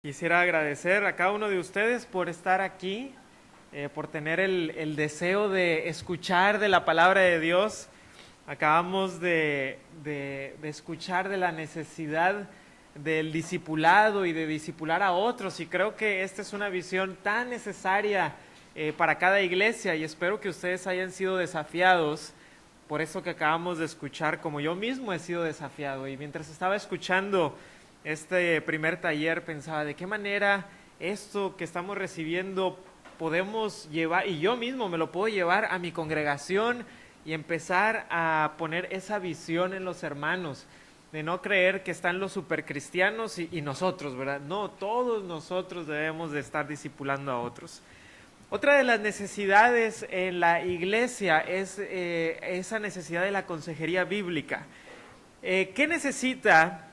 Quisiera agradecer a cada uno de ustedes por estar aquí, por tener el deseo de escuchar de la palabra de Dios. Acabamos de escuchar de la necesidad del discipulado y de discipular a otros, y creo que esta es una visión tan necesaria para cada iglesia, y espero que ustedes hayan sido desafiados por eso que acabamos de escuchar, como yo mismo he sido desafiado. Y mientras estaba escuchando este primer taller pensaba de qué manera esto que estamos recibiendo podemos llevar, y yo mismo me lo puedo llevar a mi congregación y empezar a poner esa visión en los hermanos, de no creer que están los supercristianos y nosotros, ¿verdad? No, todos nosotros debemos de estar discipulando a otros. Otra de las necesidades en la iglesia es esa necesidad de la consejería bíblica. ¿Qué necesita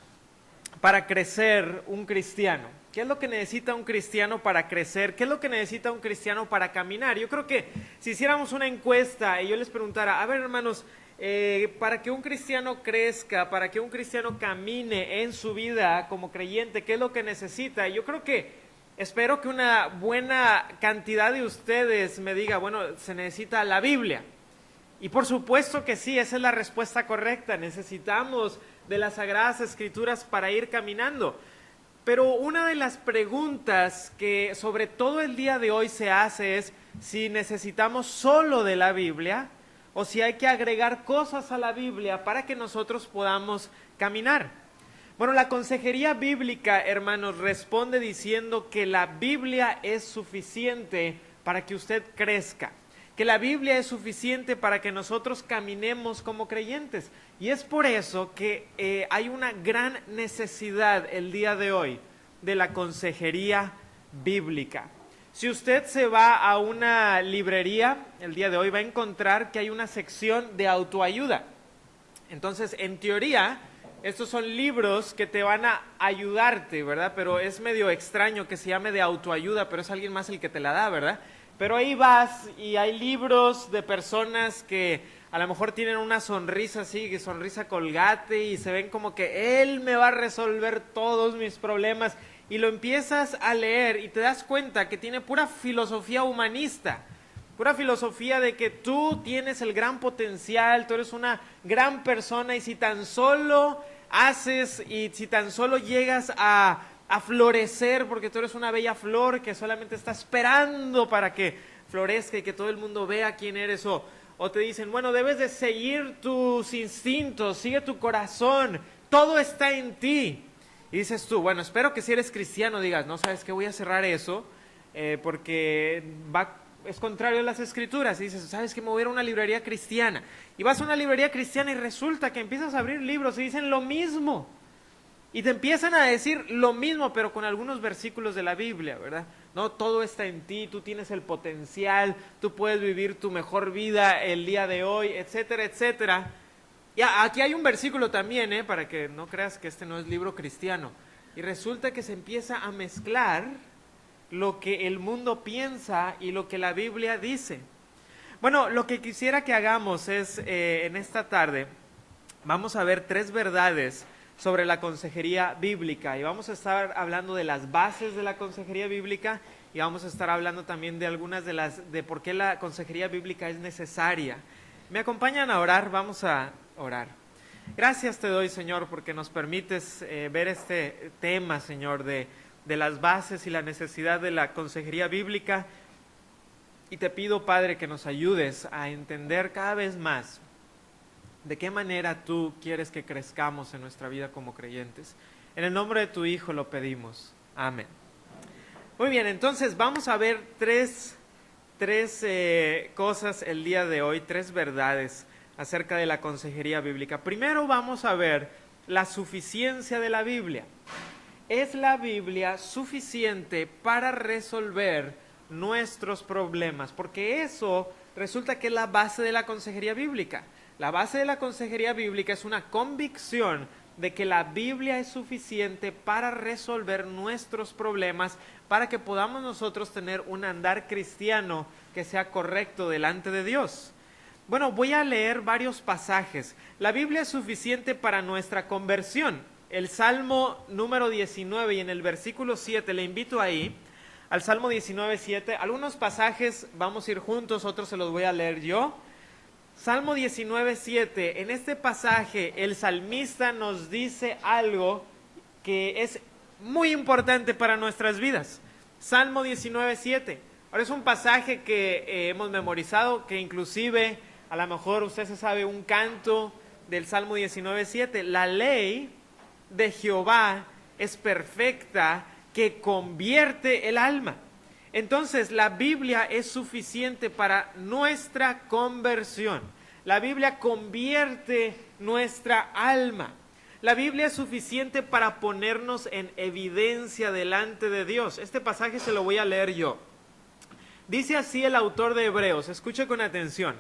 para crecer un cristiano? ¿Qué es lo que necesita un cristiano para crecer? ¿Qué es lo que necesita un cristiano para caminar? Yo creo que si hiciéramos una encuesta y yo les preguntara, a ver hermanos, para que un cristiano crezca, para que un cristiano camine en su vida como creyente, ¿qué es lo que necesita? Yo creo que espero que una buena cantidad de ustedes me diga, bueno, se necesita la Biblia. Y por supuesto que sí, esa es la respuesta correcta. Necesitamos de las Sagradas Escrituras para ir caminando. Pero una de las preguntas que sobre todo el día de hoy se hace es si necesitamos solo de la Biblia o si hay que agregar cosas a la Biblia para que nosotros podamos caminar. Bueno, la consejería bíblica, hermanos, responde diciendo que la Biblia es suficiente para que usted crezca, que la Biblia es suficiente para que nosotros caminemos como creyentes. Y es por eso que hay una gran necesidad el día de hoy de la consejería bíblica. Si usted se va a una librería el día de hoy, va a encontrar que hay una sección de autoayuda. Entonces, en teoría, estos son libros que te van a ayudarte, ¿verdad? Pero es medio extraño que se llame de autoayuda, pero es alguien más el que te la da, ¿verdad? Pero ahí vas y hay libros de personas que a lo mejor tienen una sonrisa así, que sonrisa Colgate, y se ven como que él me va a resolver todos mis problemas. Y lo empiezas a leer y te das cuenta que tiene pura filosofía humanista. Pura filosofía de que tú tienes el gran potencial, tú eres una gran persona y si tan solo haces y si tan solo llegas a florecer, porque tú eres una bella flor que solamente está esperando para que florezca y que todo el mundo vea quién eres, o te dicen, bueno, debes de seguir tus instintos, sigue tu corazón, todo está en ti. Y dices tú, bueno, espero que si eres cristiano digas, no, ¿sabes qué? Voy a cerrar eso porque es contrario a las escrituras. Y dices, ¿sabes qué? Me voy a ir a una librería cristiana. Y vas a una librería cristiana y resulta que empiezas a abrir libros y dicen lo mismo. Y te empiezan a decir lo mismo, pero con algunos versículos de la Biblia, ¿verdad? No, todo está en ti, tú tienes el potencial, tú puedes vivir tu mejor vida el día de hoy, etcétera, etcétera. Y aquí hay un versículo también, para que no creas que este no es libro cristiano. Y resulta que se empieza a mezclar lo que el mundo piensa y lo que la Biblia dice. Bueno, lo que quisiera que hagamos es, en esta tarde, vamos a ver 3 verdades sobre la consejería bíblica, y vamos a estar hablando de las bases de la consejería bíblica, y vamos a estar hablando también de algunas de por qué la consejería bíblica es necesaria. ¿Me acompañan a orar? Vamos a orar. Gracias te doy, Señor, porque nos permites ver este tema, Señor, de las bases y la necesidad de la consejería bíblica, y te pido, Padre, que nos ayudes a entender cada vez más de qué manera tú quieres que crezcamos en nuestra vida como creyentes. En el nombre de tu Hijo lo pedimos. Amén. Muy bien, entonces vamos a ver tres cosas el día de hoy, 3 verdades acerca de la consejería bíblica. Primero vamos a ver la suficiencia de la Biblia. ¿Es la Biblia suficiente para resolver nuestros problemas? Porque eso resulta que es la base de la consejería bíblica. La base de la consejería bíblica es una convicción de que la Biblia es suficiente para resolver nuestros problemas, para que podamos nosotros tener un andar cristiano que sea correcto delante de Dios. Bueno, voy a leer varios pasajes. La Biblia es suficiente para nuestra conversión. el Salmo número 19 y en el versículo 7, le invito ahí, al Salmo 19, 7, algunos pasajes vamos a ir juntos, otros se los voy a leer yo. Salmo 19, 7, en este pasaje el salmista nos dice algo que es muy importante para nuestras vidas. Salmo 19, 7. Ahora es un pasaje que hemos memorizado, que inclusive a lo mejor usted se sabe un canto del Salmo 19, 7. La ley de Jehová es perfecta, que convierte el alma. Entonces la Biblia es suficiente para nuestra conversión. La Biblia convierte nuestra alma. La Biblia es suficiente para ponernos en evidencia delante de Dios. Este pasaje se lo voy a leer yo. Dice así el autor de Hebreos, escuche con atención.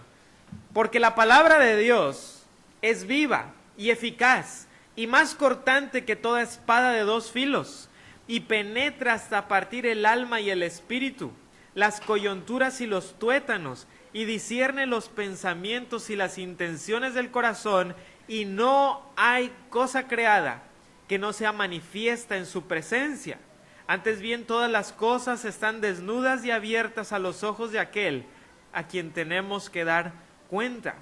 Porque la palabra de Dios es viva y eficaz y más cortante que toda espada de dos filos, y penetra hasta partir el alma y el espíritu, las coyunturas y los tuétanos, y discierne los pensamientos y las intenciones del corazón, y no hay cosa creada que no sea manifiesta en su presencia. Antes bien, todas las cosas están desnudas y abiertas a los ojos de aquel a quien tenemos que dar cuenta.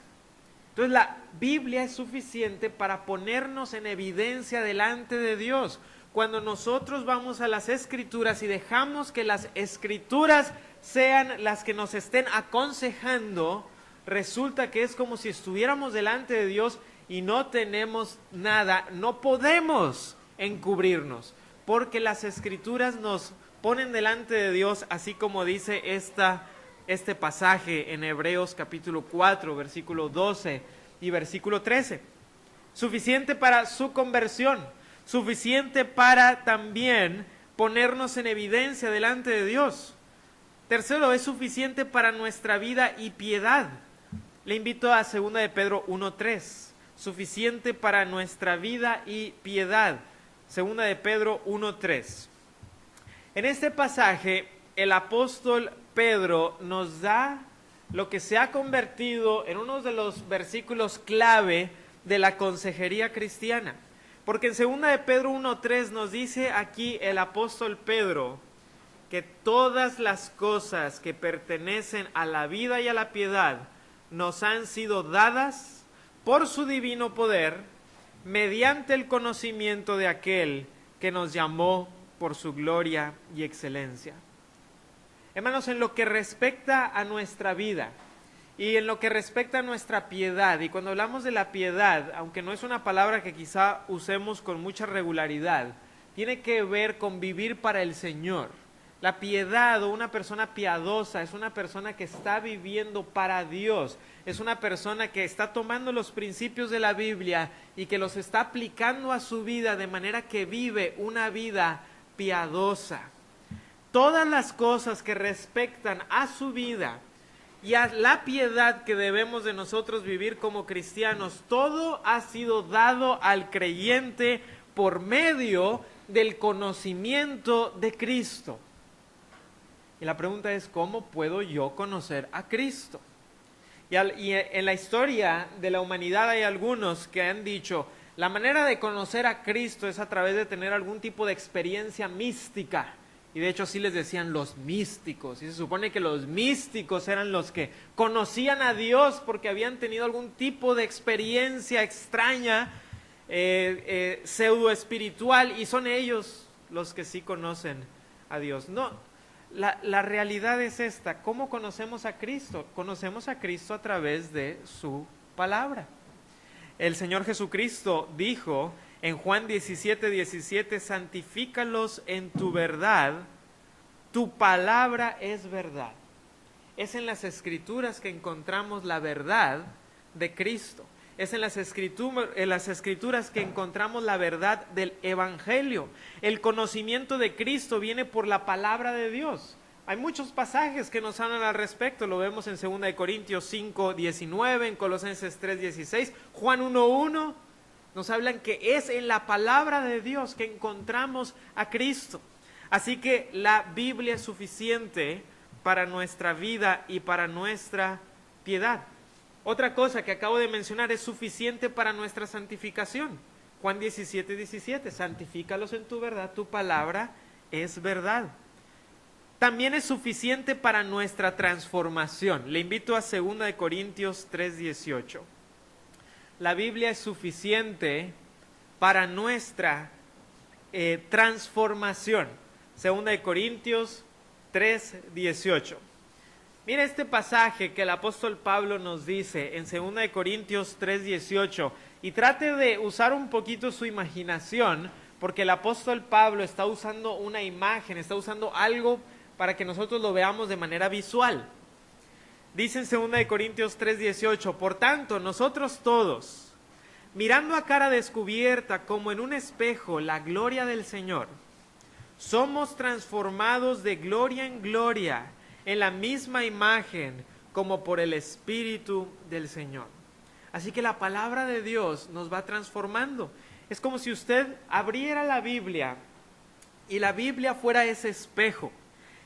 Entonces la Biblia es suficiente para ponernos en evidencia delante de Dios. Cuando nosotros vamos a las Escrituras y dejamos que las Escrituras sean las que nos estén aconsejando, resulta que es como si estuviéramos delante de Dios y no tenemos nada, no podemos encubrirnos, porque las Escrituras nos ponen delante de Dios, así como dice este pasaje en Hebreos capítulo 4, versículo 12 y versículo 13. Suficiente para su conversión, suficiente para también ponernos en evidencia delante de Dios. Tercero, es suficiente para nuestra vida y piedad. Le invito a 2 de Pedro 1:3. Suficiente para nuestra vida y piedad. 2 de Pedro 1:3. En este pasaje, el apóstol Pedro nos da lo que se ha convertido en uno de los versículos clave de la consejería cristiana. Porque en 2 de Pedro 1:3 nos dice aquí el apóstol Pedro que todas las cosas que pertenecen a la vida y a la piedad nos han sido dadas por su divino poder, mediante el conocimiento de aquel que nos llamó por su gloria y excelencia. Hermanos, en lo que respecta a nuestra vida y en lo que respecta a nuestra piedad, y cuando hablamos de la piedad, aunque no es una palabra que quizá usemos con mucha regularidad, tiene que ver con vivir para el Señor. La piedad o una persona piadosa es una persona que está viviendo para Dios, es una persona que está tomando los principios de la Biblia y que los está aplicando a su vida de manera que vive una vida piadosa. Todas las cosas que respectan a su vida y a la piedad que debemos de nosotros vivir como cristianos, todo ha sido dado al creyente por medio del conocimiento de Cristo. Y la pregunta es, ¿cómo puedo yo conocer a Cristo? Y en la historia de la humanidad hay algunos que han dicho, la manera de conocer a Cristo es a través de tener algún tipo de experiencia mística. Y de hecho así les decían los místicos. Y se supone que los místicos eran los que conocían a Dios porque habían tenido algún tipo de experiencia extraña, pseudo espiritual, y son ellos los que sí conocen a Dios. No. La realidad es esta. ¿Cómo conocemos a Cristo? Conocemos a Cristo a través de su palabra. El Señor Jesucristo dijo en Juan 17:17, santifícalos en tu verdad, tu palabra es verdad. Es en las Escrituras que encontramos la verdad de Cristo. Es en las Escrituras que encontramos la verdad del Evangelio. El conocimiento de Cristo viene por la palabra de Dios. Hay muchos pasajes que nos hablan al respecto. Lo vemos en 2 de Corintios 5:19, en Colosenses 3:16, Juan 1:1. Nos hablan que es en la palabra de Dios que encontramos a Cristo. Así que la Biblia es suficiente para nuestra vida y para nuestra piedad. Otra cosa que acabo de mencionar, es suficiente para nuestra santificación. Juan 17:17, santifícalos en tu verdad, tu palabra es verdad. También es suficiente para nuestra transformación. Le invito a 2 Corintios 3:18. La Biblia es suficiente para nuestra transformación. 2 Corintios 3:18. Mira este pasaje que el apóstol Pablo nos dice en 2 Corintios 3:18 y trate de usar un poquito su imaginación porque el apóstol Pablo está usando una imagen, está usando algo para que nosotros lo veamos de manera visual. Dice en 2 Corintios 3:18, por tanto, nosotros todos, mirando a cara descubierta como en un espejo la gloria del Señor, somos transformados de gloria en gloria en la misma imagen como por el Espíritu del Señor. Así que la palabra de Dios nos va transformando. Es como si usted abriera la Biblia y la Biblia fuera ese espejo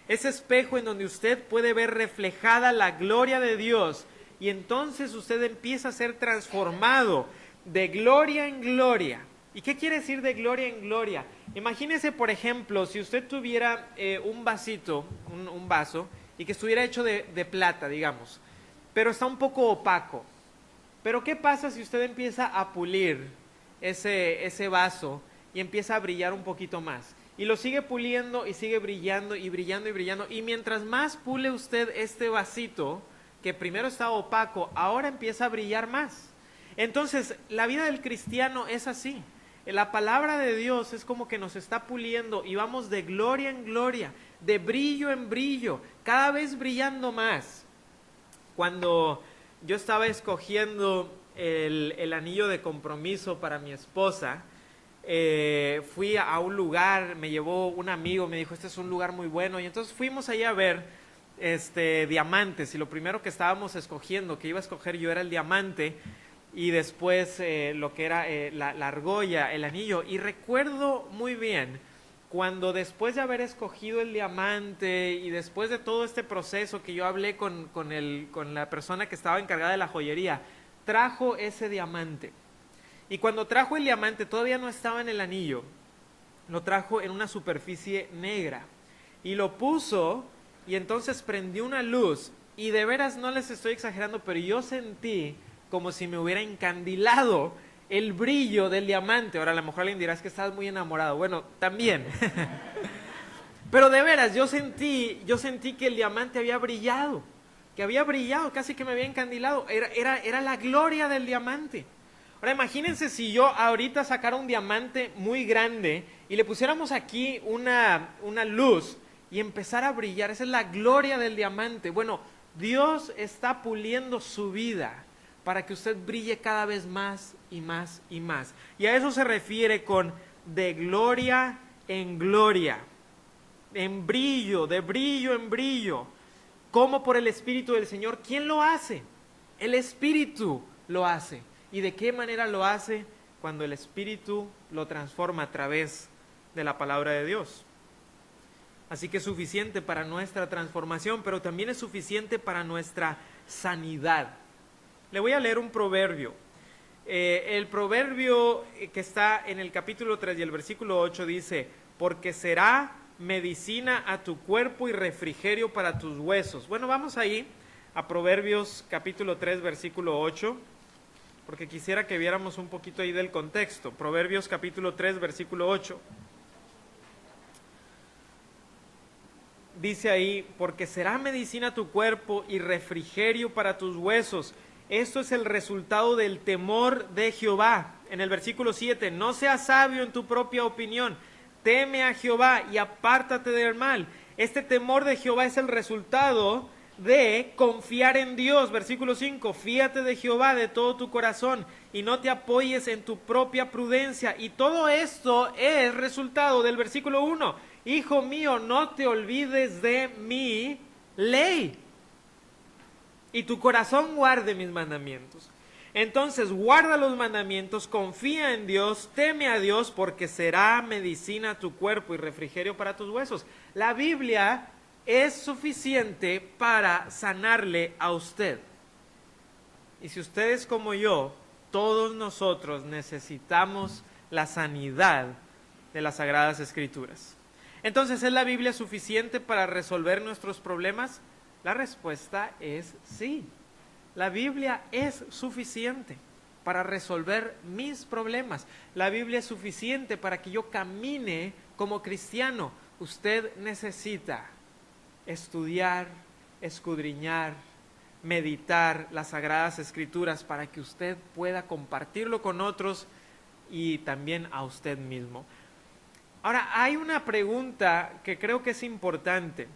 en donde usted puede ver reflejada la gloria de Dios y entonces usted empieza a ser transformado de gloria en gloria. ¿Y qué quiere decir de gloria en gloria? Imagínese, por ejemplo, si usted tuviera un vasito, un vaso, y que estuviera hecho de plata, digamos, pero está un poco opaco. Pero ¿qué pasa si usted empieza a pulir ese vaso y empieza a brillar un poquito más? Y lo sigue puliendo y sigue brillando y brillando y brillando. Y mientras más pule usted este vasito, que primero estaba opaco, ahora empieza a brillar más. Entonces, la vida del cristiano es así. La palabra de Dios es como que nos está puliendo y vamos de gloria en gloria, de brillo en brillo, cada vez brillando más. Cuando yo estaba escogiendo el anillo de compromiso para mi esposa, fui a un lugar, me llevó un amigo, me dijo, este es un lugar muy bueno, y entonces fuimos allá a ver diamantes, y lo primero que estábamos escogiendo, que iba a escoger yo, era el diamante, y después lo que era la argolla, el anillo, y recuerdo muy bien cuando después de haber escogido el diamante y después de todo este proceso que yo hablé con la persona que estaba encargada de la joyería, trajo ese diamante. Y cuando trajo el diamante todavía no estaba en el anillo, lo trajo en una superficie negra y lo puso y entonces prendió una luz y de veras no les estoy exagerando, pero yo sentí como si me hubiera encandilado el brillo del diamante. Ahora a lo mejor alguien dirá, es que estás muy enamorado. Bueno, también. Pero de veras, yo sentí que el diamante había brillado, casi que me había encandilado. Era la gloria del diamante. Ahora imagínense si yo ahorita sacara un diamante muy grande y le pusiéramos aquí una luz y empezara a brillar. Esa es la gloria del diamante. Bueno, Dios está puliendo su vida para que usted brille cada vez más y más y más. Y a eso se refiere con de gloria en gloria, en brillo, de brillo en brillo, como por el Espíritu del Señor. ¿Quién lo hace? El Espíritu lo hace. ¿Y de qué manera lo hace? Cuando el Espíritu lo transforma a través de la palabra de Dios. Así que es suficiente para nuestra transformación, pero también es suficiente para nuestra sanidad. Le voy a leer un proverbio. El proverbio que está en el capítulo 3 y el versículo 8 dice, porque será medicina a tu cuerpo y refrigerio para tus huesos. Bueno, vamos ahí a Proverbios capítulo 3, versículo 8, porque quisiera que viéramos un poquito ahí del contexto. Proverbios capítulo 3, versículo 8. Dice ahí, porque será medicina a tu cuerpo y refrigerio para tus huesos. Esto es el resultado del temor de Jehová. En el versículo 7, no seas sabio en tu propia opinión, teme a Jehová y apártate del mal. Este temor de Jehová es el resultado de confiar en Dios. Versículo 5, fíate de Jehová de todo tu corazón y no te apoyes en tu propia prudencia. Y todo esto es resultado del versículo 1, hijo mío, no te olvides de mi ley y tu corazón guarde mis mandamientos. Entonces guarda los mandamientos, confía en Dios, teme a Dios, porque será medicina a tu cuerpo y refrigerio para tus huesos. La Biblia es suficiente para sanarle a usted. Y si usted es como yo, todos nosotros necesitamos la sanidad de las Sagradas Escrituras. Entonces, ¿es la Biblia suficiente para resolver nuestros problemas? La respuesta es sí. La Biblia es suficiente para resolver mis problemas. La Biblia es suficiente para que yo camine como cristiano. Usted necesita estudiar, escudriñar, meditar las Sagradas Escrituras para que usted pueda compartirlo con otros y también a usted mismo. Ahora, hay una pregunta que creo que es importante.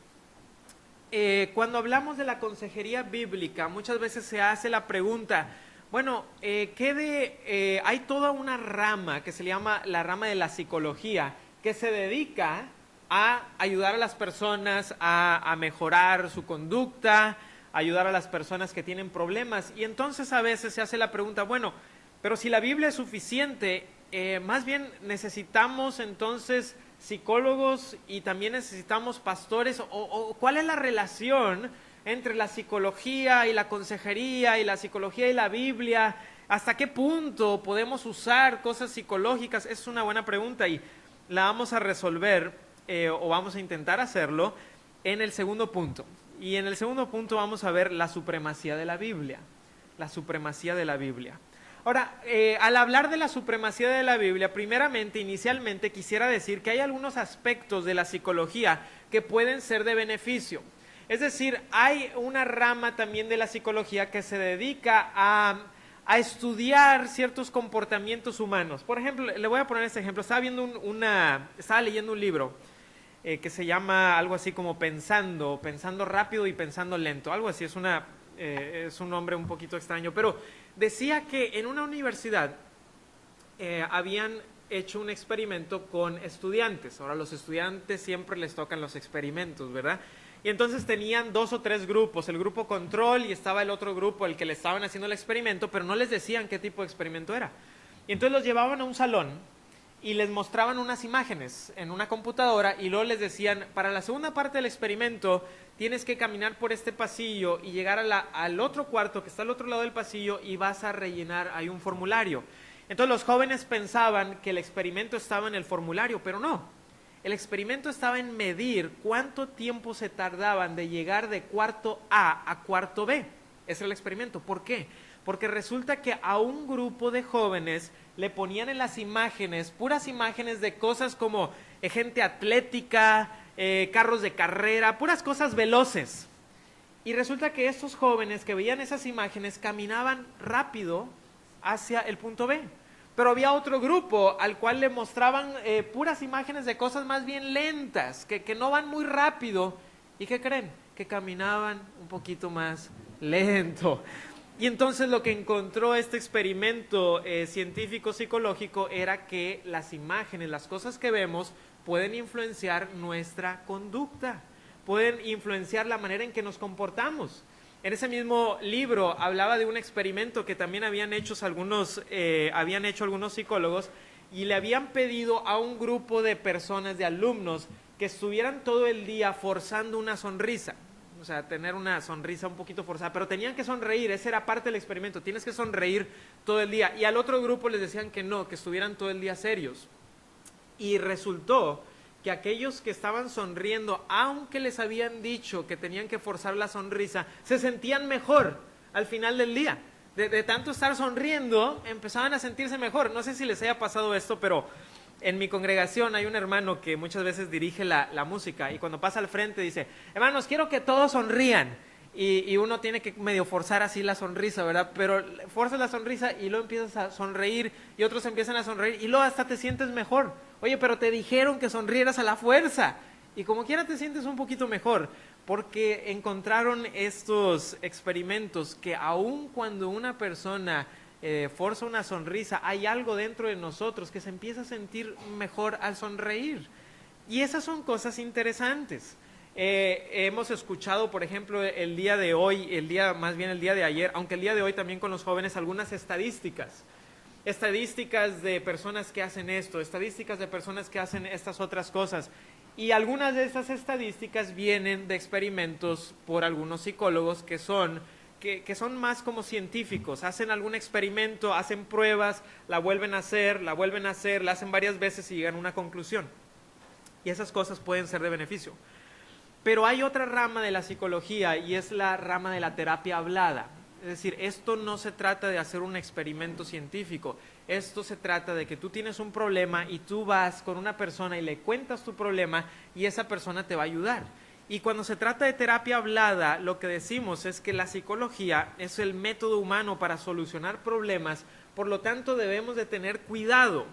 Cuando hablamos de la consejería bíblica, muchas veces se hace la pregunta, bueno, hay toda una rama que se llama la rama de la psicología, que se dedica a ayudar a las personas a mejorar su conducta, ayudar a las personas que tienen problemas. Y entonces a veces se hace la pregunta, bueno, pero si la Biblia es suficiente, más bien necesitamos entonces psicólogos y también necesitamos pastores, o ¿cuál es la relación entre la psicología y la consejería y la psicología y la Biblia? ¿Hasta qué punto podemos usar cosas psicológicas? Es una buena pregunta y la vamos a resolver o vamos a intentar hacerlo en el segundo punto. Y en el segundo punto vamos a ver la supremacía de la Biblia, la supremacía de la Biblia. Ahora, al hablar de la supremacía de la Biblia, primeramente, inicialmente, quisiera decir que hay algunos aspectos de la psicología que pueden ser de beneficio. Es decir, hay una rama también de la psicología que se dedica a estudiar ciertos comportamientos humanos. Por ejemplo, le voy a poner este ejemplo. Estaba leyendo un libro que se llama algo así como Pensando rápido y pensando lento. Algo así, es un nombre un poquito extraño, pero decía que en una universidad habían hecho un experimento con estudiantes. Ahora, los estudiantes siempre les tocan los experimentos, ¿verdad? Y entonces tenían 2 o 3 grupos, el grupo control y estaba el otro grupo, el que le estaban haciendo el experimento, pero no les decían qué tipo de experimento era. Y entonces los llevaban a un salón y les mostraban unas imágenes en una computadora y luego les decían, para la segunda parte del experimento tienes que caminar por este pasillo y llegar al otro cuarto que está al otro lado del pasillo y vas a rellenar ahí un formulario. Entonces los jóvenes pensaban que el experimento estaba en el formulario, pero no. El experimento estaba en medir cuánto tiempo se tardaban de llegar de cuarto A a cuarto B. Ese era el experimento. ¿Por qué? Porque resulta que a un grupo de jóvenes le ponían en las imágenes, puras imágenes de cosas como gente atlética, carros de carrera, puras cosas veloces. Y resulta que estos jóvenes que veían esas imágenes caminaban rápido hacia el punto B. Pero había otro grupo al cual le mostraban puras imágenes de cosas más bien lentas, que no van muy rápido. ¿Y qué creen? Que caminaban un poquito más lento. Y entonces lo que encontró este experimento científico-psicológico era que las imágenes, las cosas que vemos, pueden influenciar nuestra conducta, pueden influenciar la manera en que nos comportamos. En ese mismo libro hablaba de un experimento que también habían hecho algunos psicólogos y le habían pedido a un grupo de personas, de alumnos, que estuvieran todo el día forzando una sonrisa. O sea, tener una sonrisa un poquito forzada, pero tenían que sonreír, esa era parte del experimento, tienes que sonreír todo el día. Y al otro grupo les decían que no, que estuvieran todo el día serios. Y resultó que aquellos que estaban sonriendo, aunque les habían dicho que tenían que forzar la sonrisa, se sentían mejor al final del día. De tanto estar sonriendo, empezaban a sentirse mejor. No sé si les haya pasado esto, pero en mi congregación hay un hermano que muchas veces dirige la música y cuando pasa al frente dice, hermanos, quiero que todos sonrían. Y uno tiene que medio forzar así la sonrisa, ¿verdad? Pero forzas la sonrisa y luego empiezas a sonreír y otros empiezan a sonreír y luego hasta te sientes mejor. Oye, pero te dijeron que sonrieras a la fuerza y como quiera te sientes un poquito mejor porque encontraron estos experimentos que aun cuando una persona forza una sonrisa, hay algo dentro de nosotros que se empieza a sentir mejor al sonreír. Y esas son cosas interesantes. Hemos escuchado, por ejemplo, el día de ayer, aunque el día de hoy también con los jóvenes, algunas estadísticas de personas que hacen esto, estadísticas de personas que hacen estas otras cosas. Y algunas de estas estadísticas vienen de experimentos por algunos psicólogos que son que son más como científicos, hacen algún experimento, hacen pruebas, la vuelven a hacer, la hacen varias veces y llegan a una conclusión. Y esas cosas pueden ser de beneficio. Pero hay otra rama de la psicología y es la rama de la terapia hablada. Es decir, esto no se trata de hacer un experimento científico, esto se trata de que tú tienes un problema y tú vas con una persona y le cuentas tu problema y esa persona te va a ayudar. Y cuando se trata de terapia hablada, lo que decimos es que la psicología es el método humano para solucionar problemas, por lo tanto debemos de tener cuidado,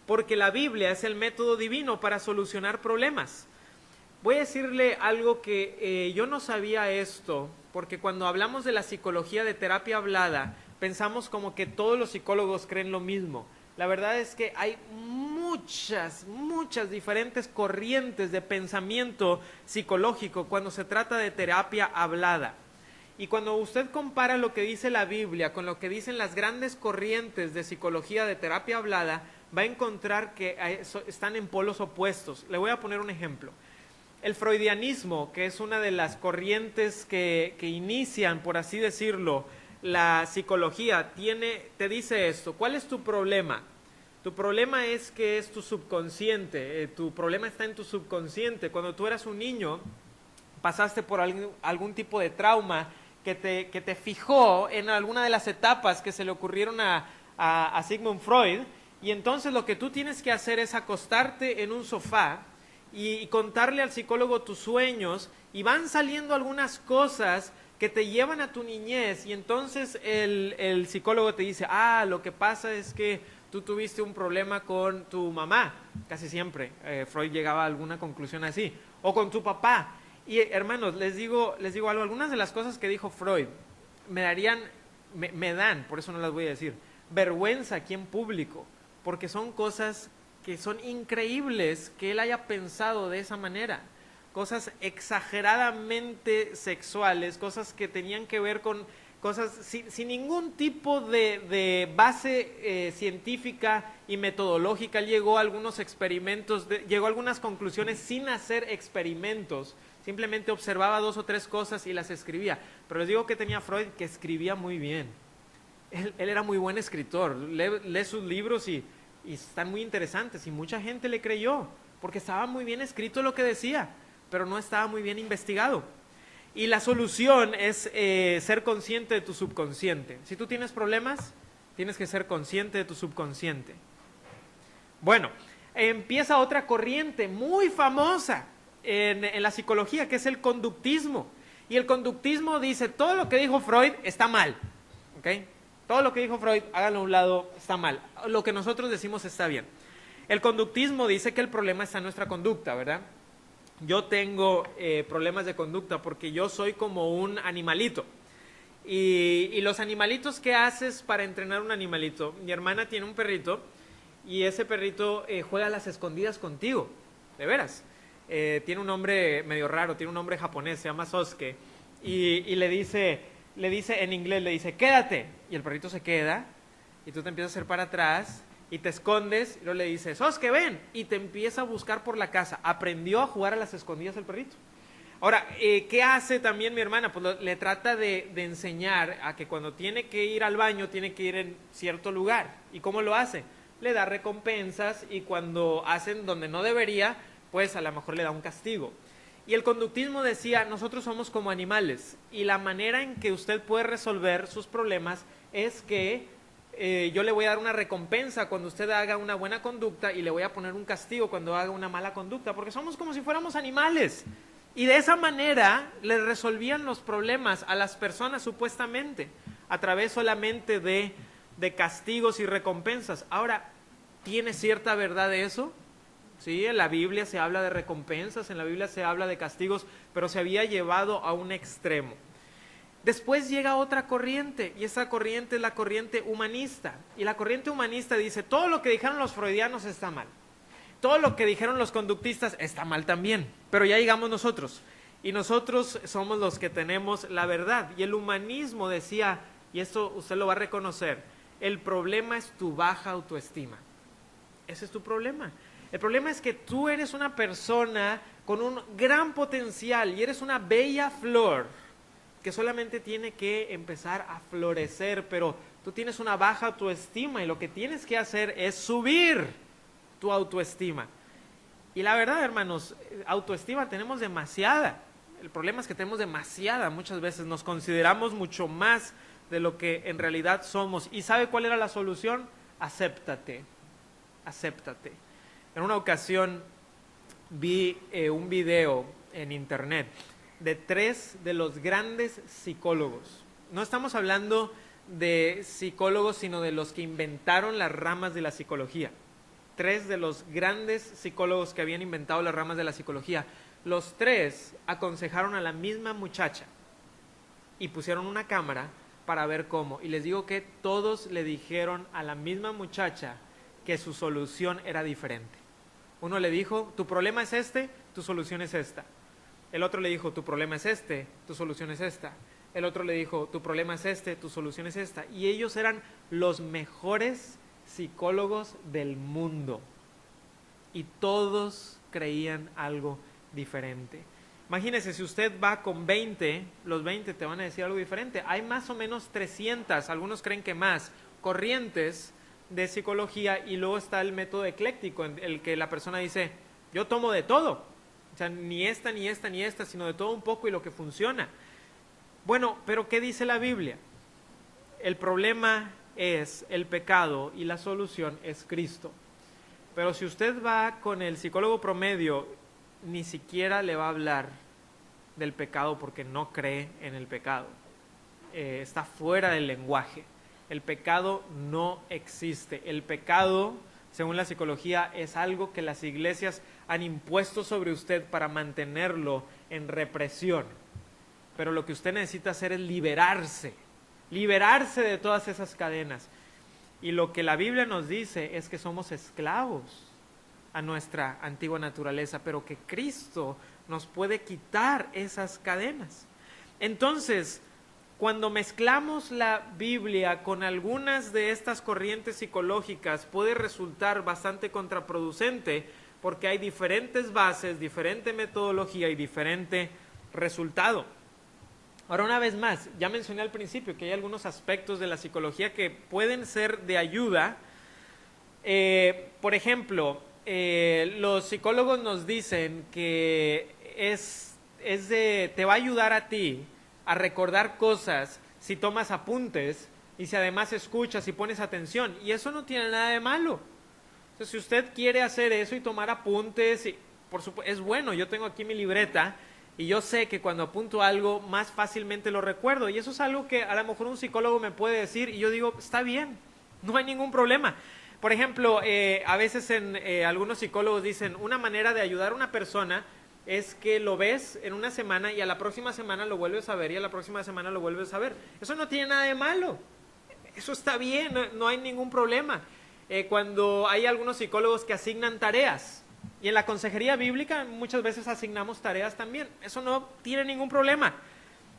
porque la Biblia es el método divino para solucionar problemas. Voy a decirle algo que yo no sabía esto, porque cuando hablamos de la psicología de terapia hablada, pensamos como que todos los psicólogos creen lo mismo. La verdad es que hay muchas diferentes corrientes de pensamiento psicológico cuando se trata de terapia hablada. Y cuando usted compara lo que dice la Biblia con lo que dicen las grandes corrientes de psicología de terapia hablada, va a encontrar que están en polos opuestos. Le voy a poner un ejemplo. El freudianismo, que es una de las corrientes que inician, por así decirlo, la psicología, te dice esto: ¿cuál es tu problema? Tu problema es que es tu subconsciente, tu problema está en tu subconsciente. Cuando tú eras un niño, pasaste por algún tipo de trauma que te fijó en alguna de las etapas que se le ocurrieron a Sigmund Freud, y entonces lo que tú tienes que hacer es acostarte en un sofá y contarle al psicólogo tus sueños, y van saliendo algunas cosas que te llevan a tu niñez, y entonces el psicólogo te dice: lo que pasa es que tú tuviste un problema con tu mamá. Casi siempre Freud llegaba a alguna conclusión así, o con tu papá. Y hermanos, les digo algo, algunas de las cosas que dijo Freud me dan, por eso no las voy a decir, vergüenza aquí en público, porque son cosas que son increíbles que él haya pensado de esa manera, cosas exageradamente sexuales, cosas que tenían que ver con cosas sin ningún tipo de base científica y metodológica. Él llegó a algunos experimentos, llegó a algunas conclusiones sin hacer experimentos, simplemente observaba 2 o 3 cosas y las escribía. Pero les digo que tenía Freud, que escribía muy bien. Él era muy buen escritor, lee sus libros y están muy interesantes, y mucha gente le creyó, porque estaba muy bien escrito lo que decía, pero no estaba muy bien investigado. Y la solución es ser consciente de tu subconsciente. Si tú tienes problemas, tienes que ser consciente de tu subconsciente. Bueno, empieza otra corriente muy famosa en la psicología, que es el conductismo. Y el conductismo dice: todo lo que dijo Freud está mal, ¿ok? Todo lo que dijo Freud, háganlo a un lado, está mal. Lo que nosotros decimos está bien. El conductismo dice que el problema está en nuestra conducta, ¿verdad? Yo tengo problemas de conducta porque yo soy como un animalito. Y los animalitos, ¿qué haces para entrenar un animalito? Mi hermana tiene un perrito y ese perrito juega a las escondidas contigo, de veras. Tiene un nombre medio raro, tiene un nombre japonés, se llama Sosuke. Y le dice en inglés, le dice: quédate. Y el perrito se queda y tú te empiezas a hacer para atrás y te escondes, y luego le dices: Sosuke, ven, y te empieza a buscar por la casa. Aprendió a jugar a las escondidas el perrito. Ahora, ¿qué hace también mi hermana? Pues le trata de enseñar a que cuando tiene que ir al baño, tiene que ir en cierto lugar. ¿Y cómo lo hace? Le da recompensas, y cuando hacen donde no debería, pues a lo mejor le da un castigo. Y el conductismo decía: nosotros somos como animales, y la manera en que usted puede resolver sus problemas es que yo le voy a dar una recompensa cuando usted haga una buena conducta, y le voy a poner un castigo cuando haga una mala conducta, porque somos como si fuéramos animales. Y de esa manera le resolvían los problemas a las personas, supuestamente, a través solamente de castigos y recompensas. Ahora, ¿tiene cierta verdad eso? Sí, en la Biblia se habla de recompensas, en la Biblia se habla de castigos, pero se había llevado a un extremo. Después llega otra corriente, y esa corriente es la corriente humanista. Y la corriente humanista dice: todo lo que dijeron los freudianos está mal, todo lo que dijeron los conductistas está mal también, pero ya llegamos nosotros, y nosotros somos los que tenemos la verdad. Y el humanismo decía, y esto usted lo va a reconocer: el problema es tu baja autoestima. Ese es tu problema. El problema es que tú eres una persona con un gran potencial y eres una bella flor que solamente tiene que empezar a florecer, pero tú tienes una baja autoestima y lo que tienes que hacer es subir tu autoestima. Y la verdad, hermanos, autoestima tenemos demasiada. El problema es que tenemos demasiada, muchas veces nos consideramos mucho más de lo que en realidad somos. ¿Y sabe cuál era la solución? Acéptate, acéptate. En una ocasión vi un video en internet de 3 de los grandes psicólogos. No estamos hablando de psicólogos, sino de los que inventaron las ramas de la psicología. 3 de los grandes psicólogos que habían inventado las ramas de la psicología. Los 3 aconsejaron a la misma muchacha y pusieron una cámara para ver cómo. Y les digo que todos le dijeron a la misma muchacha que su solución era diferente. Uno le dijo, tu problema es este, tu solución es esta. El otro le dijo, tu problema es este, tu solución es esta. El otro le dijo, tu problema es este, tu solución es esta. Y ellos eran los mejores psicólogos del mundo. Y todos creían algo diferente. Imagínese, si usted va con 20, los 20 te van a decir algo diferente. Hay más o menos 300, algunos creen que más, corrientes de psicología, y luego está el método ecléctico, en el que la persona dice, yo tomo de todo. O sea, ni esta, ni esta, ni esta, sino de todo un poco y lo que funciona. Bueno, pero ¿qué dice la Biblia? El problema es el pecado y la solución es Cristo. Pero si usted va con el psicólogo promedio, ni siquiera le va a hablar del pecado porque no cree en el pecado. Está fuera del lenguaje. El pecado no existe. El pecado, según la psicología, es algo que las iglesias han impuesto sobre usted para mantenerlo en represión. Pero lo que usted necesita hacer es liberarse de todas esas cadenas. Y lo que la Biblia nos dice es que somos esclavos a nuestra antigua naturaleza, pero que Cristo nos puede quitar esas cadenas. Entonces, cuando mezclamos la Biblia con algunas de estas corrientes psicológicas, puede resultar bastante contraproducente, porque hay diferentes bases, diferente metodología y diferente resultado. Ahora, una vez más, ya mencioné al principio que hay algunos aspectos de la psicología que pueden ser de ayuda. Por ejemplo, los psicólogos nos dicen que te va a ayudar a ti a recordar cosas si tomas apuntes y si además escuchas y pones atención. Y eso no tiene nada de malo. Entonces, si usted quiere hacer eso y tomar apuntes, por supuesto, es bueno. Yo tengo aquí mi libreta y yo sé que cuando apunto algo más fácilmente lo recuerdo. Y eso es algo que a lo mejor un psicólogo me puede decir y yo digo, está bien, no hay ningún problema. Por ejemplo, a veces algunos psicólogos dicen, una manera de ayudar a una persona es que lo ves en una semana y a la próxima semana lo vuelves a ver y a la próxima semana lo vuelves a ver. Eso no tiene nada de malo. Eso está bien, no hay ningún problema. Cuando hay algunos psicólogos que asignan tareas, y en la consejería bíblica muchas veces asignamos tareas también, eso no tiene ningún problema.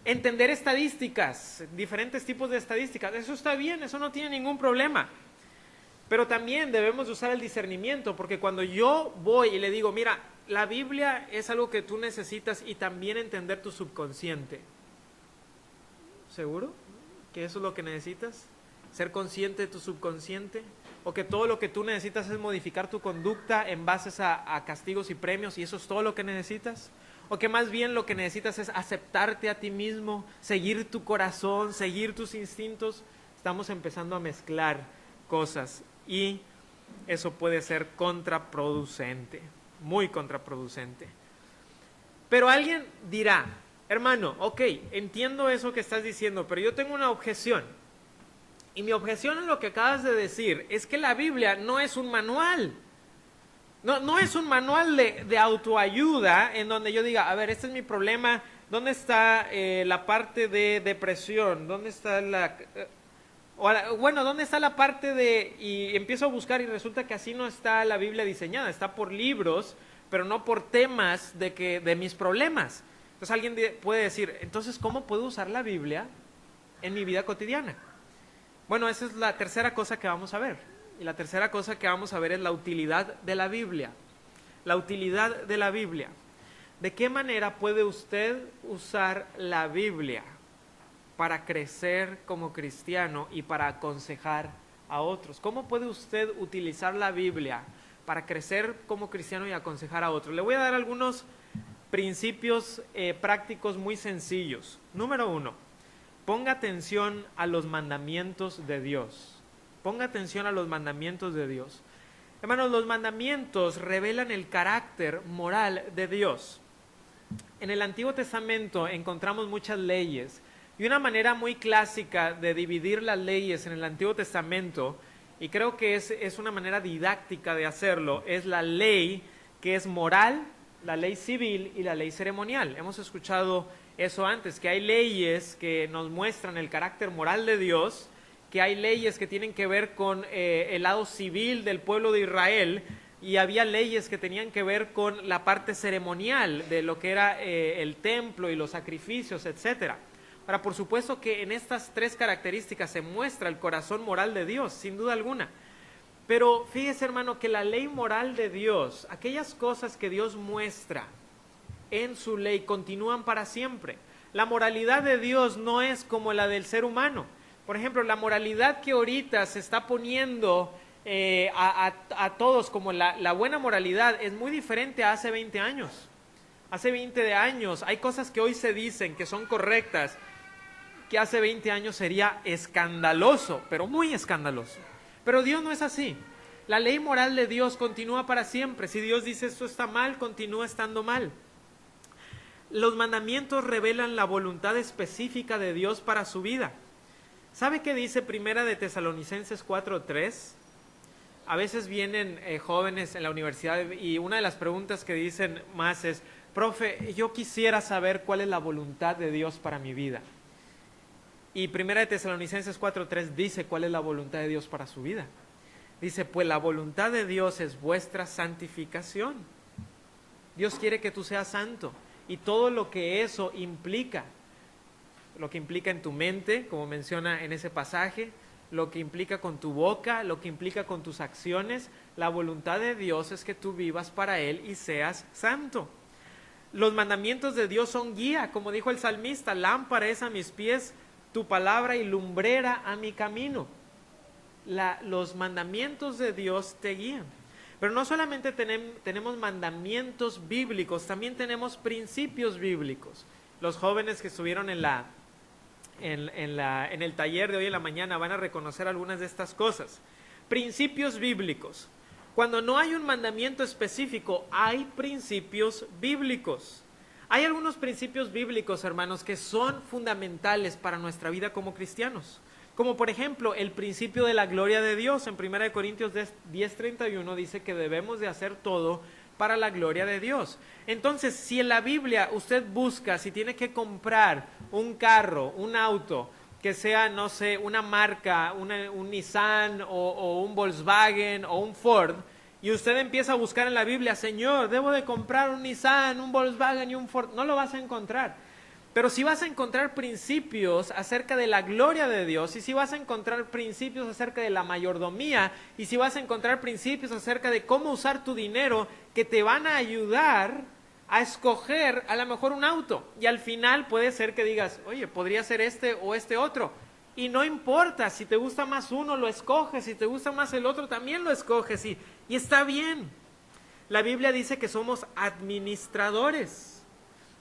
Entender estadísticas, diferentes tipos de estadísticas, eso está bien, eso no tiene ningún problema. Pero también debemos de usar el discernimiento, porque cuando yo voy y le digo, mira, la Biblia es algo que tú necesitas, y también entender tu subconsciente. ¿Seguro que eso es lo que necesitas? ¿Ser consciente de tu subconsciente? ¿O que todo lo que tú necesitas es modificar tu conducta en base a castigos y premios, y eso es todo lo que necesitas? ¿O que más bien lo que necesitas es aceptarte a ti mismo, seguir tu corazón, seguir tus instintos? Estamos empezando a mezclar cosas y eso puede ser contraproducente, muy contraproducente. Pero alguien dirá, hermano, ok, entiendo eso que estás diciendo, pero yo tengo una objeción. Y mi objeción en lo que acabas de decir es que la Biblia no es un manual. No es un manual de autoayuda en donde yo diga, a ver, este es mi problema, ¿dónde está la parte de depresión? ¿Dónde está ¿dónde está la parte de...? Y empiezo a buscar y resulta que así no está la Biblia diseñada, está por libros, pero no por temas de mis problemas. Entonces alguien puede decir, entonces, ¿cómo puedo usar la Biblia en mi vida cotidiana? Bueno, esa es la tercera cosa que vamos a ver. Y la tercera cosa que vamos a ver es la utilidad de la Biblia. La utilidad de la Biblia. ¿De qué manera puede usted usar la Biblia para crecer como cristiano y para aconsejar a otros? ¿Cómo puede usted utilizar la Biblia para crecer como cristiano y aconsejar a otros? Le voy a dar algunos principios prácticos muy sencillos. Número 1, ponga atención a los mandamientos de Dios. Ponga atención a los mandamientos de Dios. Hermanos, los mandamientos revelan el carácter moral de Dios. En el Antiguo Testamento encontramos muchas leyes, y una manera muy clásica de dividir las leyes en el Antiguo Testamento, y creo que es una manera didáctica de hacerlo, es la ley que es moral, la ley civil y la ley ceremonial. Hemos escuchado eso antes, que hay leyes que nos muestran el carácter moral de Dios, que hay leyes que tienen que ver con el lado civil del pueblo de Israel, y había leyes que tenían que ver con la parte ceremonial de lo que era el templo y los sacrificios, etcétera. Ahora, por supuesto que en estas tres características se muestra el corazón moral de Dios, sin duda alguna. Pero fíjese, hermano, que la ley moral de Dios, aquellas cosas que Dios muestra en su ley, continúan para siempre. La moralidad de Dios no es como la del ser humano. Por ejemplo, la moralidad que ahorita se está poniendo a todos como la buena moralidad es muy diferente a hace 20 años. Hace 20 años hay cosas que hoy se dicen que son correctas, que hace 20 años sería escandaloso, pero muy escandaloso. Pero Dios no es así. La ley moral de Dios continúa para siempre. Si Dios dice esto está mal, continúa estando mal. Los mandamientos revelan la voluntad específica de Dios para su vida. ¿Sabe qué dice Primera de Tesalonicenses 4:3? A veces vienen jóvenes en la universidad y una de las preguntas que dicen más es: profe, yo quisiera saber cuál es la voluntad de Dios para mi vida. Y Primera de Tesalonicenses 4:3 dice cuál es la voluntad de Dios para su vida. Dice, pues la voluntad de Dios es vuestra santificación. Dios quiere que tú seas santo y todo lo que eso implica. Lo que implica en tu mente, como menciona en ese pasaje, lo que implica con tu boca, lo que implica con tus acciones. La voluntad de Dios es que tú vivas para Él y seas santo. Los mandamientos de Dios son guía, como dijo el salmista, lámpara es a mis pies tu palabra y lumbrera a mi camino. Los mandamientos de Dios te guían. Pero no solamente tenemos mandamientos bíblicos, también tenemos principios bíblicos. Los jóvenes que estuvieron en el taller de hoy en la mañana van a reconocer algunas de estas cosas. Principios bíblicos. Cuando no hay un mandamiento específico, hay principios bíblicos. Hay algunos principios bíblicos, hermanos, que son fundamentales para nuestra vida como cristianos. Como por ejemplo, el principio de la gloria de Dios. En 1 Corintios 10:31 dice que debemos de hacer todo para la gloria de Dios. Entonces, si en la Biblia usted busca, si tiene que comprar un carro, un auto, que sea, no sé, una marca, un Nissan o un Volkswagen o un Ford, y usted empieza a buscar en la Biblia, Señor, debo de comprar un Nissan, un Volkswagen y un Ford, no lo vas a encontrar. Pero si vas a encontrar principios acerca de la gloria de Dios, y si vas a encontrar principios acerca de la mayordomía, y si vas a encontrar principios acerca de cómo usar tu dinero, que te van a ayudar a escoger a lo mejor un auto. Y al final puede ser que digas, oye, podría ser este o este otro. Y no importa, si te gusta más uno, lo escoges, si te gusta más el otro, también lo escoges, y está bien. La Biblia dice que somos administradores.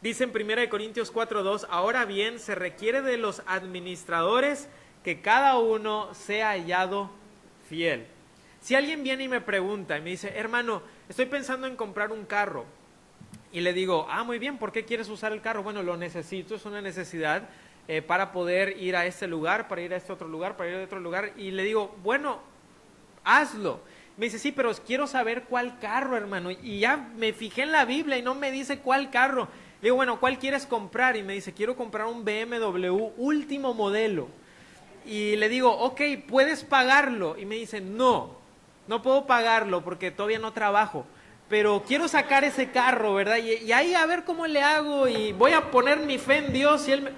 Dice en 1 Corintios 4:2, ahora bien, se requiere de los administradores que cada uno sea hallado fiel. Si alguien viene y me pregunta y me dice, hermano, estoy pensando en comprar un carro, y le digo, muy bien, ¿por qué quieres usar el carro? Bueno, lo necesito, es una necesidad para poder ir a este lugar, para ir a este otro lugar, para ir a otro lugar, y le digo, bueno, hazlo. Me dice, sí, pero quiero saber cuál carro, hermano, y ya me fijé en la Biblia y no me dice cuál carro. Le digo, bueno, ¿cuál quieres comprar? Y me dice, quiero comprar un BMW último modelo. Y le digo, ok, ¿puedes pagarlo? Y me dice, no puedo pagarlo porque todavía no trabajo, pero quiero sacar ese carro, ¿verdad? Y ahí a ver cómo le hago y voy a poner mi fe en Dios y Él me...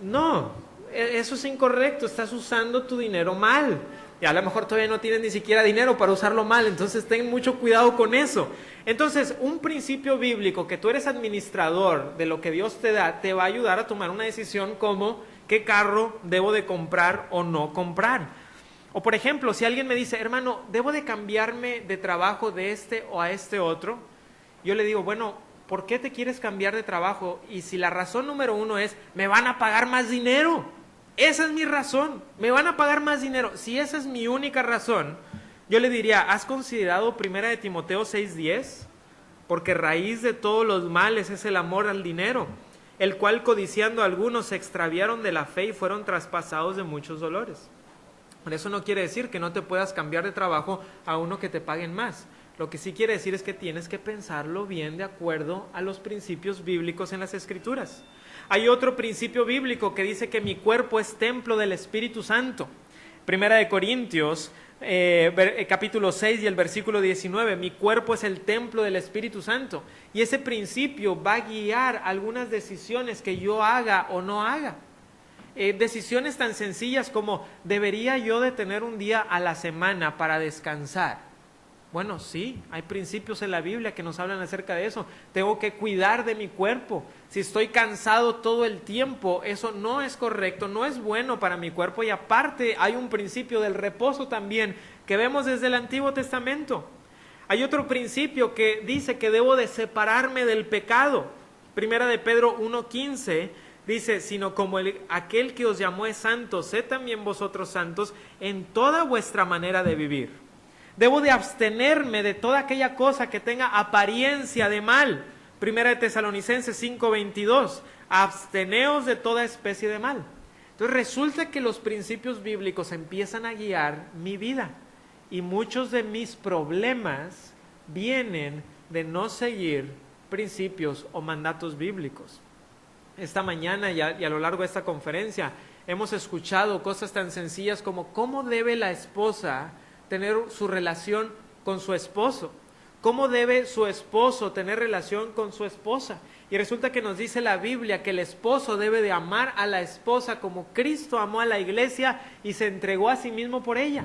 No, eso es incorrecto, estás usando tu dinero mal. Y a lo mejor todavía no tienes ni siquiera dinero para usarlo mal, entonces ten mucho cuidado con eso. Entonces, un principio bíblico, que tú eres administrador de lo que Dios te da, te va a ayudar a tomar una decisión como qué carro debo de comprar o no comprar. O por ejemplo, si alguien me dice, hermano, ¿debo de cambiarme de trabajo de este o a este otro? Yo le digo, bueno, ¿por qué te quieres cambiar de trabajo? Y si la razón número uno es, me van a pagar más dinero. Esa es mi razón, me van a pagar más dinero. Si esa es mi única razón, yo le diría, ¿has considerado 1 de Timoteo 6:10? Porque raíz de todos los males es el amor al dinero, el cual codiciando algunos se extraviaron de la fe y fueron traspasados de muchos dolores. Eso no quiere decir que no te puedas cambiar de trabajo a uno que te paguen más. Lo que sí quiere decir es que tienes que pensarlo bien de acuerdo a los principios bíblicos en las Escrituras. Hay otro principio bíblico que dice que mi cuerpo es templo del Espíritu Santo. 1 de Corintios, capítulo 6 y el versículo 19, mi cuerpo es el templo del Espíritu Santo. Y ese principio va a guiar algunas decisiones que yo haga o no haga. Decisiones tan sencillas como, ¿debería yo de tener un día a la semana para descansar? Bueno, sí, hay principios en la Biblia que nos hablan acerca de eso. Tengo que cuidar de mi cuerpo. Si estoy cansado todo el tiempo, eso no es correcto, no es bueno para mi cuerpo. Y aparte hay un principio del reposo también que vemos desde el Antiguo Testamento. Hay otro principio que dice que debo de separarme del pecado. 1 de Pedro 1:15 dice, sino como aquel que os llamó es santo, sed también vosotros santos en toda vuestra manera de vivir. Debo de abstenerme de toda aquella cosa que tenga apariencia de mal. 1 de Tesalonicenses 5:22, absteneos de toda especie de mal. Entonces resulta que los principios bíblicos empiezan a guiar mi vida. Y muchos de mis problemas vienen de no seguir principios o mandatos bíblicos. Esta mañana y a lo largo de esta conferencia hemos escuchado cosas tan sencillas como cómo debe la esposa tener su relación con su esposo, cómo debe su esposo tener relación con su esposa. Y resulta que nos dice la Biblia que el esposo debe de amar a la esposa como Cristo amó a la iglesia y se entregó a sí mismo por ella.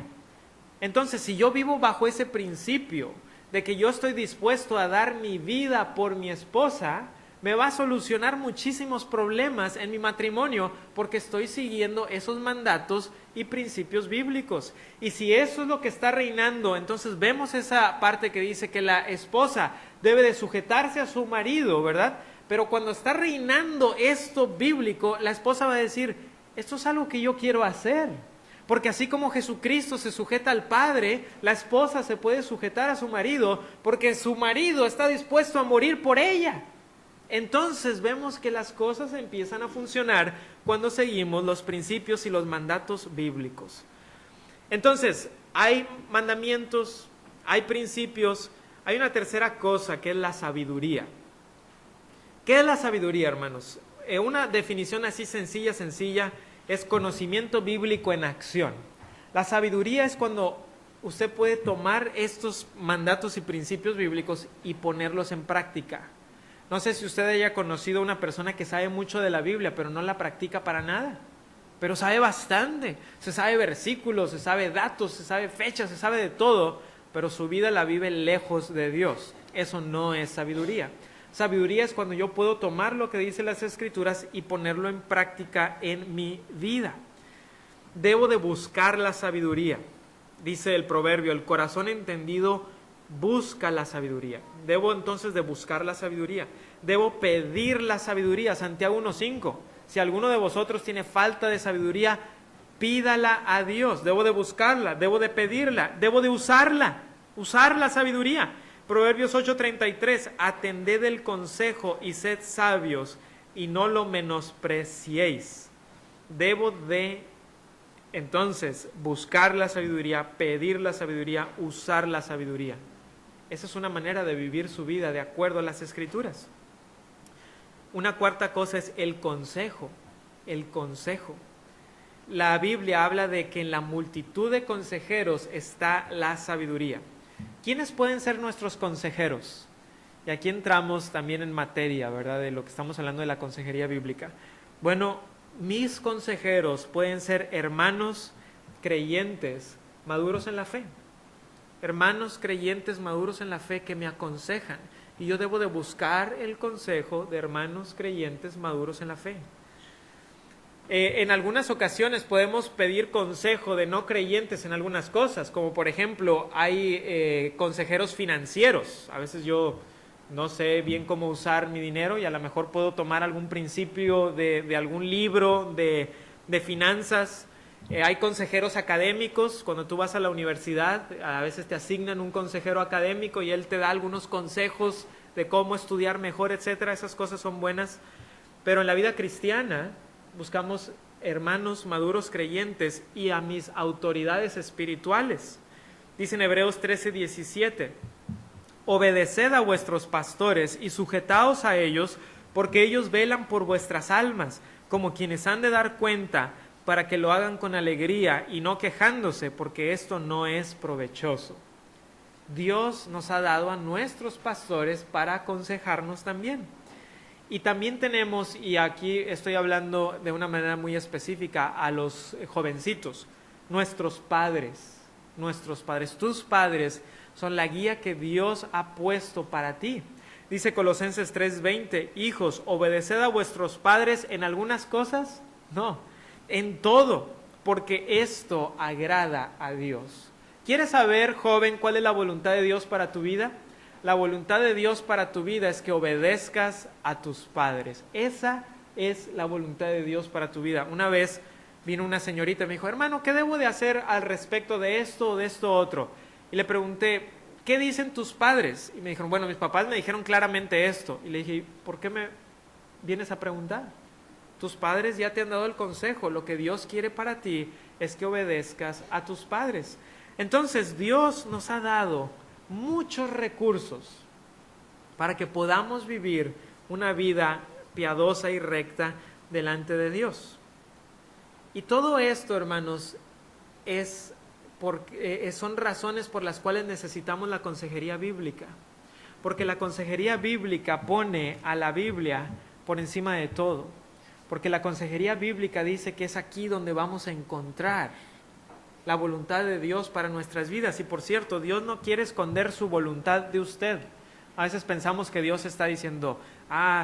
Entonces, si yo vivo bajo ese principio de que yo estoy dispuesto a dar mi vida por mi esposa, me va a solucionar muchísimos problemas en mi matrimonio porque estoy siguiendo esos mandatos y principios bíblicos. Y si eso es lo que está reinando, entonces vemos esa parte que dice que la esposa debe de sujetarse a su marido, ¿verdad? Pero cuando está reinando esto bíblico, la esposa va a decir, esto es algo que yo quiero hacer. Porque así como Jesucristo se sujeta al Padre, la esposa se puede sujetar a su marido porque su marido está dispuesto a morir por ella. Entonces vemos que las cosas empiezan a funcionar cuando seguimos los principios y los mandatos bíblicos. Entonces, hay mandamientos, hay principios, hay una tercera cosa que es la sabiduría. ¿Qué es la sabiduría, hermanos? Una definición así sencilla, es conocimiento bíblico en acción. La sabiduría es cuando usted puede tomar estos mandatos y principios bíblicos y ponerlos en práctica. No sé si usted haya conocido a una persona que sabe mucho de la Biblia, pero no la practica para nada. Pero sabe bastante. Se sabe versículos, se sabe datos, se sabe fechas, se sabe de todo, pero su vida la vive lejos de Dios. Eso no es sabiduría. Sabiduría es cuando yo puedo tomar lo que dicen las Escrituras y ponerlo en práctica en mi vida. Debo de buscar la sabiduría. Dice el proverbio, el corazón entendido busca la sabiduría. Debo entonces de buscar la sabiduría. Debo pedir la sabiduría. Santiago 1:5. Si alguno de vosotros tiene falta de sabiduría, pídala a Dios. Debo de buscarla, debo de pedirla, debo de usarla. Usar la sabiduría. Proverbios 8:33. Atended el consejo y sed sabios y no lo menospreciéis. Debo de entonces buscar la sabiduría, pedir la sabiduría, usar la sabiduría. Esa es una manera de vivir su vida de acuerdo a las Escrituras. Una cuarta cosa es el consejo. El consejo. La Biblia habla de que en la multitud de consejeros está la sabiduría. ¿Quiénes pueden ser nuestros consejeros? Y aquí entramos también en materia, ¿verdad? De lo que estamos hablando de la consejería bíblica. Bueno, mis consejeros pueden ser hermanos creyentes maduros en la fe. Hermanos creyentes maduros en la fe que me aconsejan. Y yo debo de buscar el consejo de hermanos creyentes maduros en la fe. En algunas ocasiones podemos pedir consejo de no creyentes en algunas cosas, como por ejemplo hay consejeros financieros. A veces yo no sé bien cómo usar mi dinero y a lo mejor puedo tomar algún principio de algún libro de finanzas. Hay consejeros académicos. Cuando tú vas a la universidad, a veces te asignan un consejero académico y él te da algunos consejos de cómo estudiar mejor, etcétera. Esas cosas son buenas. Pero en la vida cristiana buscamos hermanos maduros creyentes y a mis autoridades espirituales. Dice en Hebreos 13:17, obedeced a vuestros pastores y sujetaos a ellos, porque ellos velan por vuestras almas, como quienes han de dar cuenta, para que lo hagan con alegría y no quejándose, porque esto no es provechoso. Dios nos ha dado a nuestros pastores para aconsejarnos también. Y también tenemos, y aquí estoy hablando de una manera muy específica, a los jovencitos, nuestros padres, tus padres son la guía que Dios ha puesto para ti. Dice Colosenses 3:20, hijos, obedeced a vuestros padres en algunas cosas, no, en todo, porque esto agrada a Dios. ¿Quieres saber, joven, cuál es la voluntad de Dios para tu vida? La voluntad de Dios para tu vida es que obedezcas a tus padres. Esa es la voluntad de Dios para tu vida. Una vez vino una señorita y me dijo, hermano, ¿qué debo de hacer al respecto de esto o de esto otro? Y le pregunté, ¿qué dicen tus padres? Y me dijeron, bueno, mis papás me dijeron claramente esto. Y le dije, ¿por qué me vienes a preguntar? Tus padres ya te han dado el consejo. Lo que Dios quiere para ti es que obedezcas a tus padres. Entonces, Dios nos ha dado muchos recursos para que podamos vivir una vida piadosa y recta delante de Dios. Y todo esto, hermanos, son razones por las cuales necesitamos la consejería bíblica. Porque la consejería bíblica pone a la Biblia por encima de todo. Porque la consejería bíblica dice que es aquí donde vamos a encontrar la voluntad de Dios para nuestras vidas. Y por cierto, Dios no quiere esconder su voluntad de usted. A veces pensamos que Dios está diciendo,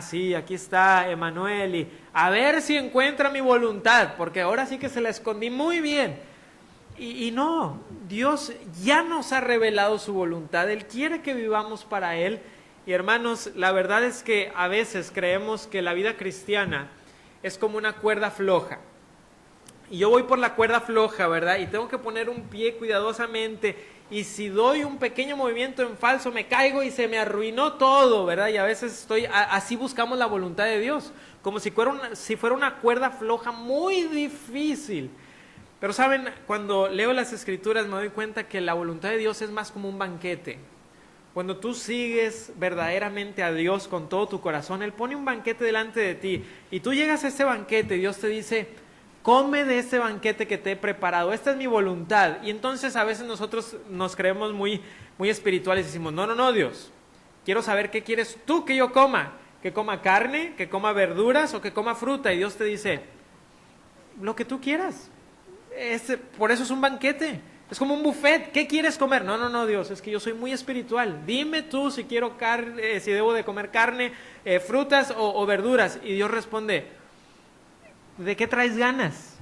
sí, aquí está Emanuel y a ver si encuentra mi voluntad, porque ahora sí que se la escondí muy bien. Y no, Dios ya nos ha revelado su voluntad. Él quiere que vivamos para Él. Y hermanos, la verdad es que a veces creemos que la vida cristiana es como una cuerda floja. Y yo voy por la cuerda floja, ¿verdad? Y tengo que poner un pie cuidadosamente. Y si doy un pequeño movimiento en falso, me caigo y se me arruinó todo, ¿verdad? Y a veces así buscamos la voluntad de Dios. Como si fuera una cuerda floja muy difícil. Pero saben, cuando leo las Escrituras me doy cuenta que la voluntad de Dios es más como un banquete. Cuando tú sigues verdaderamente a Dios con todo tu corazón, Él pone un banquete delante de ti. Y tú llegas a ese banquete y Dios te dice, come de este banquete que te he preparado, esta es mi voluntad. Y entonces a veces nosotros nos creemos muy espirituales y decimos, no, Dios, quiero saber qué quieres tú que yo coma. Que coma carne, que coma verduras o que coma fruta. Y Dios te dice, lo que tú quieras. Por eso es un banquete. Es como un buffet. ¿Qué quieres comer? No, Dios, es que yo soy muy espiritual. Dime tú si quiero si debo de comer carne, frutas o verduras. Y Dios responde, ¿de qué traes ganas?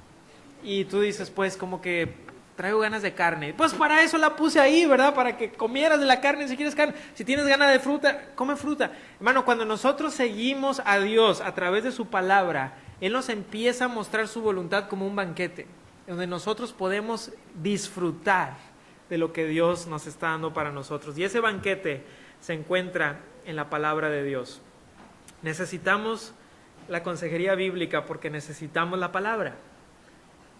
Y tú dices, pues como que traigo ganas de carne. Pues para eso la puse ahí, ¿verdad? Para que comieras de la carne si quieres carne. Si tienes ganas de fruta, come fruta. Hermano, cuando nosotros seguimos a Dios a través de su palabra, Él nos empieza a mostrar su voluntad como un banquete, donde nosotros podemos disfrutar de lo que Dios nos está dando para nosotros. Y ese banquete se encuentra en la palabra de Dios. Necesitamos la consejería bíblica porque necesitamos la palabra.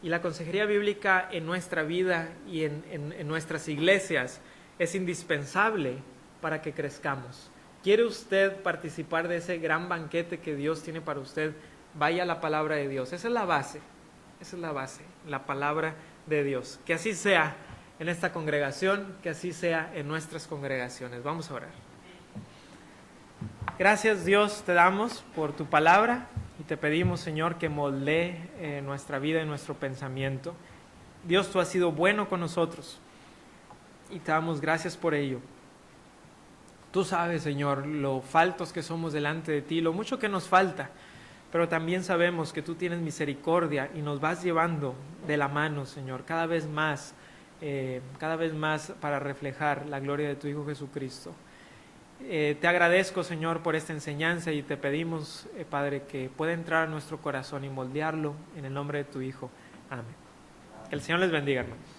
Y la consejería bíblica en nuestra vida y en nuestras iglesias es indispensable para que crezcamos. ¿Quiere usted participar de ese gran banquete que Dios tiene para usted? Vaya a la palabra de Dios. Esa es la base. Esa es la base, la palabra de Dios. Que así sea en esta congregación, que así sea en nuestras congregaciones. Vamos a orar. Gracias, Dios, te damos por tu palabra y te pedimos, Señor, que moldee nuestra vida y nuestro pensamiento. Dios, tú has sido bueno con nosotros y te damos gracias por ello. Tú sabes, Señor, lo faltos que somos delante de ti, lo mucho que nos falta. pero también sabemos que tú tienes misericordia y nos vas llevando de la mano, Señor, cada vez más para reflejar la gloria de tu Hijo Jesucristo. Te agradezco, Señor, por esta enseñanza y te pedimos, Padre, que pueda entrar a nuestro corazón y moldearlo en el nombre de tu Hijo. Amén. Que el Señor les bendiga, hermanos.